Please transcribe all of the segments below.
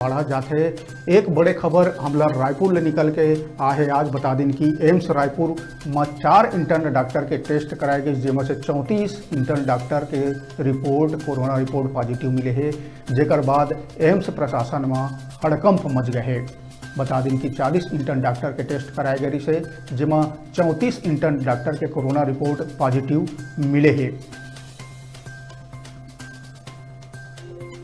बढ़ा जाते एक बड़े खबर हमला रायपुर ले निकल के आ है। आज बता दिन कि एम्स रायपुर में 4 इंटर्न डॉक्टर के टेस्ट कराए गए, जिसमें से 34 इंटर्न डॉक्टर के रिपोर्ट कोरोना रिपोर्ट पॉजिटिव मिले है, जेकर बाद एम्स प्रशासन में हड़कंप मच गए है। बता दिन कि 40 इंटर्न डॉक्टर के टेस्ट कराए गए से, जिसमें 34 इंटर्न डॉक्टर के कोरोना रिपोर्ट पॉजिटिव मिले है।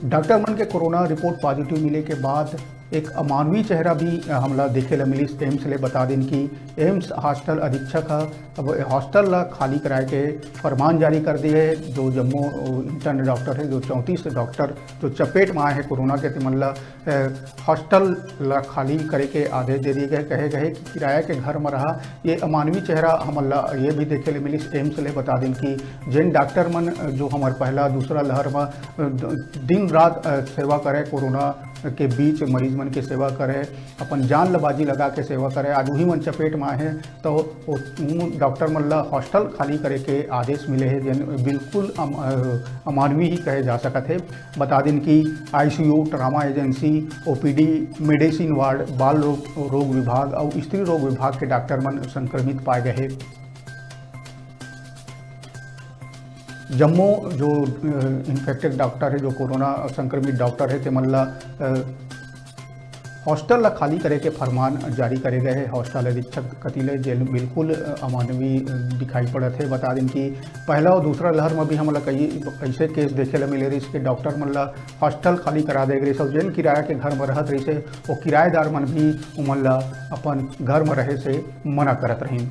डॉक्टर मन के कोरोना रिपोर्ट पॉजिटिव मिले के बाद एक अमानवीय चेहरा भी हमला देखे ला मिली एम्स ले। बता दिन कि एम्स हॉस्टल अधीक्षक अब हॉस्टल ला खाली कराए के फरमान जारी कर दिए है। जो जम्मू इंटर्न डॉक्टर है, जो 34 डॉक्टर जो चपेट में आए हैं कोरोना के, तिमन ला हॉस्टल ला खाली करे के आदेश दे दिए गए। कहे गए कि किराया के घर में रहा। ये अमानवीय चेहरा हमला ये भी देखे ले मिली एम्स ले। बता दिन कि जिन डॉक्टर मन जो हमारे पहला दूसरा लहर में दिन रात सेवा करे, कोरोना के बीच मरीज मन के सेवा करे, अपन जान लबाजी लगा के सेवा करे, आज वही मन चपेट में है तो डॉक्टर मन ला हॉस्टल खाली करे के आदेश मिले हैं, जिन बिल्कुल अमानवीय ही कहे जा सकते है। बता दिन कि ICU, trauma agency, OPD, medicine ward, बाल रोग विभाग और स्त्री रोग विभाग के डॉक्टर मन संक्रमित पाए गए हैं। जम्मू जो इन्फेक्टेड डॉक्टर है, जो कोरोना संक्रमित डॉक्टर है, तिमन ला हॉस्टल ला खाली करे के फरमान जारी करे गए हैं। हॉस्टल अधीक्षक कतिले जेल बिल्कुल अमानवीय दिखाई पड़त है। बता दिन कि पहला और दूसरा लहर में भी हमला कई ऐसे केस देखे ला मिले रही कि डॉक्टर मन ला हॉस्टल खाली करा दे रही सब, जिन किराया के घर में रहत रही से वो किराएदार मन भी उमन ला अपन घर में रहे से मना करत रही।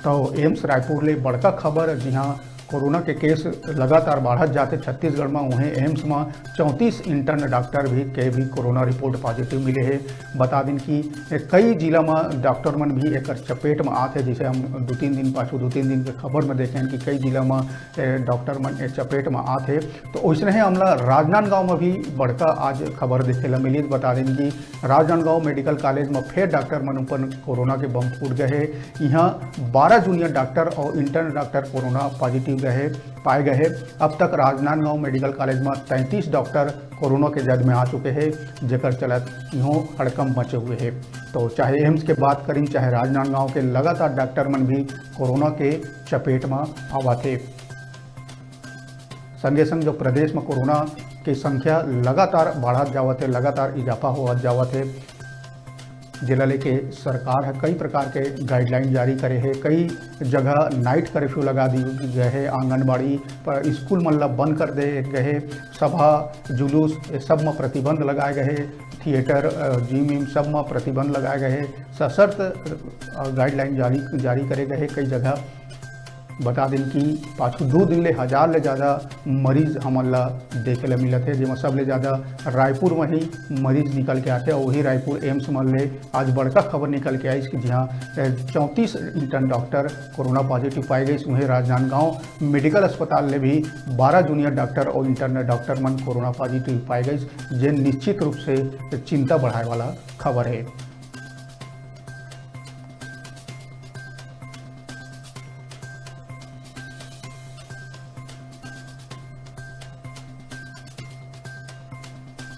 तो एम्स रायपुर ले बड़का खबर, जहाँ कोरोना के केस लगातार बढ़त जाते छत्तीसगढ़ में, वहीं एम्स में 34 इंटर्न डॉक्टर के भी कोरोना रिपोर्ट पॉजिटिव मिले हैं। बता दिन कि कई जिला में डॉक्टर मन भी एक चपेट में आते, जिसे हम 2-3 दिन के खबर में देखें कि कई जिला में डॉक्टर मन एक चपेट में आते। तो वैसे ही हमला राजनांदगांव में भी बड़का आज खबर देखे ला मिली। बता दें कि राजनांदगांव मेडिकल कॉलेज में फिर डॉक्टर मन पर कोरोना के बम फूट गए हैं। यहाँ 12 जूनियर डॉक्टर और इंटर्न डॉक्टर कोरोना पॉजिटिव पाए गए हैं। अब तक राजनांदगांव मेडिकल कॉलेज में 33 डॉक्टर कोरोना के जद में आ चुके हैं, जेकर चलत यूँ हड़कंप मचे हुए हैं। तो चाहे एम्स के बात करें, चाहे राजनांदगांव के लगातार डॉक्टर मन भी कोरोना के चपेट में आवा थे। संगे संग जो प्रदेश में कोरोना की संख्या लगातार बढ़त जावत है, लगातार इजाफा होत जावत है, जिला लेके सरकार है कई प्रकार के गाइडलाइन जारी करे है। कई जगह नाइट कर्फ्यू लगा दी गए है, आंगनबाड़ी पर स्कूल मतलब बंद कर दे गए, सभा जुलूस सब में प्रतिबंध लगाए गए, थिएटर जिम सब में प्रतिबंध लगाए गए, सशर्त गाइडलाइन जारी करे गए कई जगह। बता दिन कि पाछू 2 दिन ले 1000 ले ज़्यादा मरीज हमन ला देखे ला मिलत है, जिसमें सबले ज़्यादा रायपुर में ही मरीज निकल के आते। और वही रायपुर एम्स में ले आज बड़का खबर निकल के आई कि जहाँ 34 इंटर्न डॉक्टर कोरोना पॉजिटिव पाए गए। वहीं राजनांदगांव मेडिकल अस्पताल ले भी 12 जूनियर डॉक्टर और इंटर्न डॉक्टर मन कोरोना पॉजिटिव पाए गए, जिन निश्चित रूप से चिंता बढ़ाए वाला खबर है।